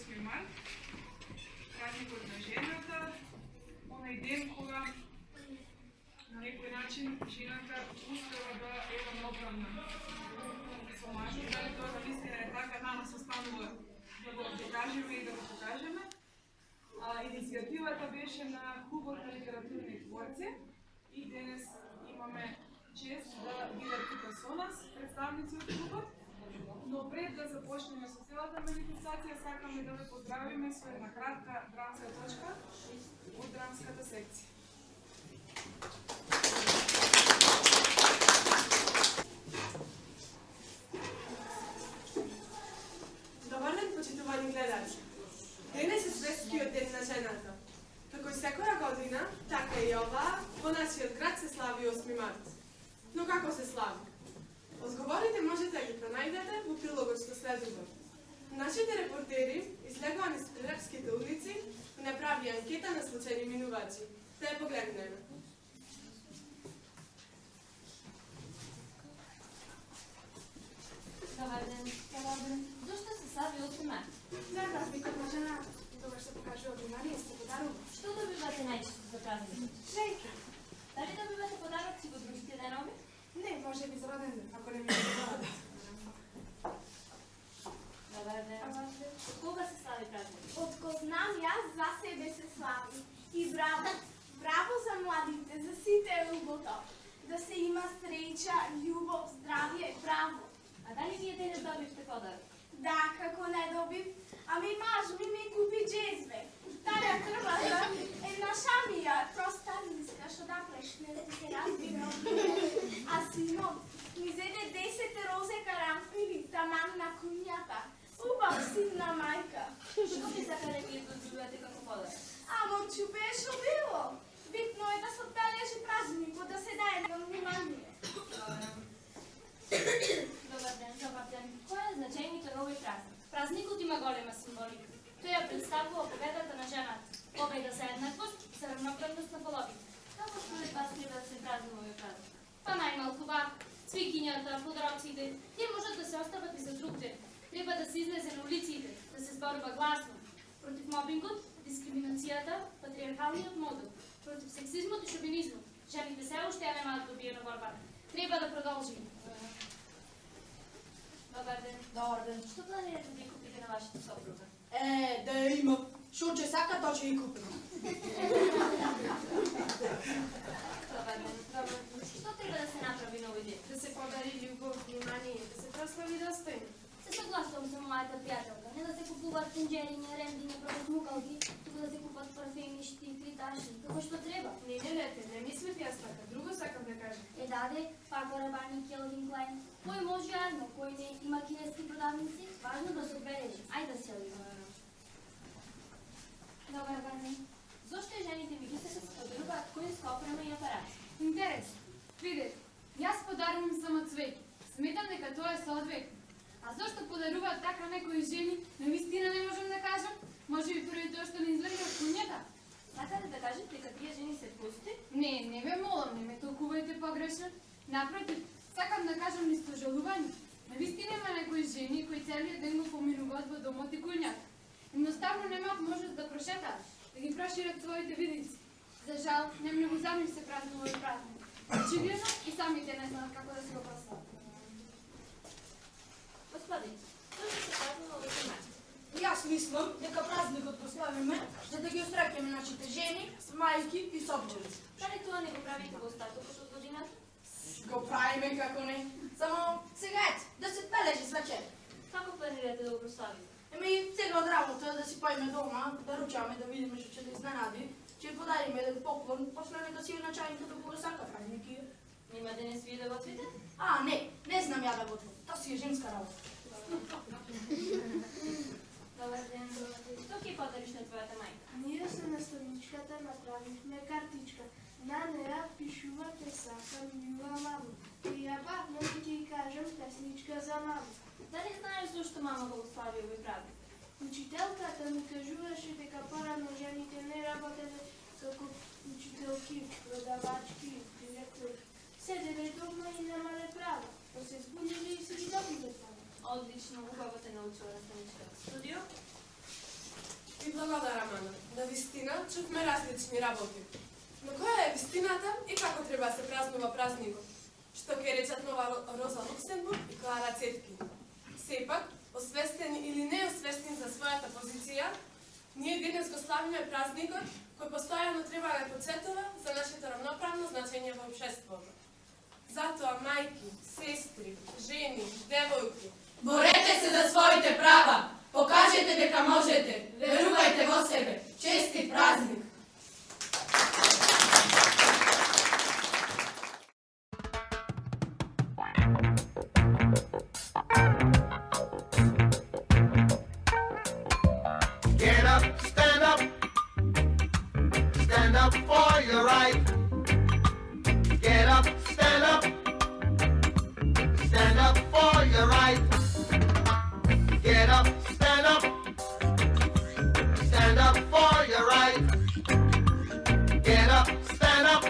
28 март, празникот на жената, онај ден кога на некој начин жената успела да е равноправна со мажот, дали тоа наистина е така, нас останува да го докажеме и да го покажеме. Иницијативата беше на Клубот на литературни творци и денес имаме чест да бидат тука со нас представници од клубот. Но пред да започнеме со целата манифестација, сакаме да ве поздравиме со една кратка драмска точка од драмската секција. Добар ден, почитувани гледачи! Денес е Светскиот ден на жената. Како и секоја година, така и ова, во нашиот град се слави 8 март. Но како се слави? Одговорите можете да ги пронајдете во прилогот што следува. Нашите репортери излегоа низ прилепските улици и направи анкета на случајни минувачи. Да ја погледнеме. Добар ден. Зошто се слави 8 март? За празникот на жената. Тогаш се покажува внимание и се подарува. Што добивате најчесто за празникот? Лејка. Дали добивате подароци во другите денови? Не, може би за роден ден, ако не ми се подарат. Добар ден. Од кога се слави празникот? Отко знам јас, за себе се слави. И браво, браво за младите, за сите е убото. Да се има среќа, љубов, здравје, браво. А дали вие денес добивте подарок? Да, како не добив, ами маж ми купи джезве. Тая крвата е наша мија, проста ниска, што да прешне, да се разбира. А синот ми зеде 10 розе карамфили, таман на куњата. Убав син на мајка. Што би сакале вие да добивате како подарок? Амо чупе што било. Битно е да се отбележи празникот, да се дае на внимание. Добар ден. Кој е значењето на овој празник? Празникот има голема символика. Тој ја представува победата на жената, победа за еднаквост и за равноправност на половите. Како според вас треба да се празнува овој празник? Па најмалку вак, цвикињата, подароците, тие можат да се остават и за друг ден. Треба да се излезе на улиците, да се зборува гласно против мобингот, дискриминацијата, патриархалниот модел, против сексизмот и шовинизмот. Жените се уште ја немаат добиена борба. Треба да продолжиме. Добар ден. Добар ден. Што планирате да ја купите на вашата сопруга? Да ја има. Што ќе сака, тоа ќе ја купим. Добар ден. Што треба да се направи на овој ден? Да се подари љубов, внимание, да се прослави достојно. Се согласувам со мојата пријателка. Не да се купуваат тенџериња, ремдиња, правосмукалки, туку да се купат парфеми, штикли, ташни, како што треба. Не, не мислев јас така. Друго сакам да кажам. Даде, Пако Рабани, Келвин Клайн. Кој може јадно, кој не има кинески продавници, важно да се одбележи. Ајде да се одбележи. Добар ден. Зошто жените меѓу се подаруваат коинска опрема и апарати? Интересно. Видете, јас подарувам само цвеќе. Сметам дека тоа е соодветно. А зошто подаруваат така некои жени, навистина не можам да кажам? Може би први тоа што не излезе од куњата? Сакате да кажете дека тие жени се пусти? Не ве молам, не ме толкувајте погрешно. Напротив, сакам да кажам нисто жалување. Навистина има некои жени кои целиот ден го поминуваат во домот и куњата. Едноставно немаат можност да прошетаат, да ги прошират своите видици. За жал, не многу за нив се празнува овој празник. Очигледно и самите не знаат како да се го прослават. Господин, зошто се празнува овој март? Јас мислам дека празникот го славиме за да ги осреќаме нашите жени, мајки и сопчевици. Дали тоа не го правите во остатокот од годината? Го правиме како не. Само сега ете, да се бележи свечер. Како планирате да го прославите? Сега од работа да си поиме дома, да ручаме, да видиме што ќе да изненади, ќе подариме еден поклон, после нека си начајника да го сака празник. Нема денес вие да готвите? Не знам ја да готвам. Тоа си е женска работа. Добар ден. Што ќе подариш на твојата мајка? Ние со наставничката направивме картичка. На неа пишувате сакам мила мама. И ја бавно ќе ја кажам песничка за мама. Дали знаеш зошто мама го слави овој празник? Учителката ми кажуваше дека порано жените не работеле како учителки, продавачки, директори. Седеле дома и немале права, но се збуниле и си ги добиле права. Одлично, убаво те научила наставничката. Студио? И благодарам, Ана. Навистина, чувме различни работи. Но која е вистината и како треба да се празнува празникот? Што ќе речат нова Роза Луксембург и Клара Цеткин. Сепак, освестени или неосвестени за својата позиција, ние денес го славиме празникот кој постојано треба да подсетува за нашето равноправно значење во општеството. Затоа, мајки, сестри, жени, девојки, Борете се за своите права. Покажете дека можете. Верувајте во себе. Честит празник. Get up, stand up for your right. Get up, stand up for your right. Get up, stand up for your right. Get up, stand up,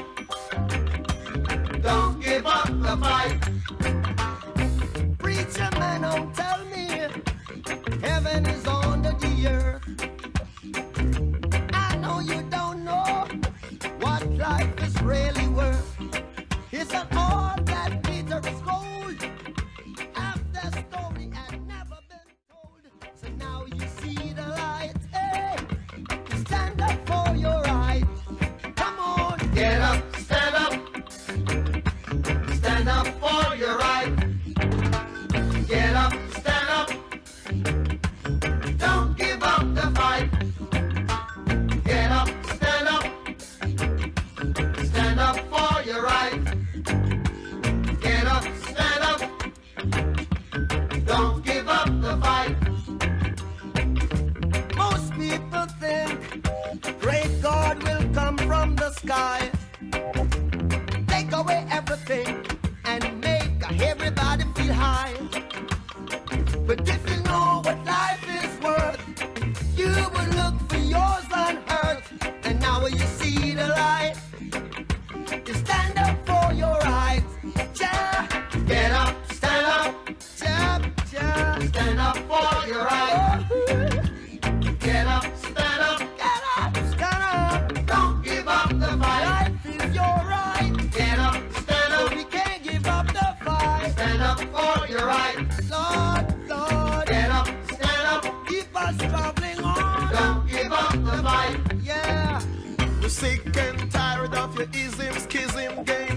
don't give up the fight. Preacher man, don't tell me heaven is under the earth. I know you don't know what life is really worth. Isn't all that glitter is gold? Half the story had never been told. So now you see the light. Hey, stand up for your right. Come on, get up, stand up. Stand up for your right. Get up, stand up. Don't give up the fight. Get up, stand up. Stand up for your right. Get up, stand up. Don't give up the fight. Most people think great God will come from the sky, take away everything and make everybody feel high. But if you know what life is worth, you would look for yours on earth. And now when you see the light, you stand up for your rights. Yeah. Get up, stand up. Yeah, yeah. Stand up for your rights. Get up, stand up. Get up, stand up. Don't give up the fight. Life is your right. Get up, stand up. So we can't give up the fight. Stand up for your right. Lord, Lord. Get up, stand up. Keep us traveling on. Don't give up the fight. Yeah. We're sick and tired of your ism, schism game.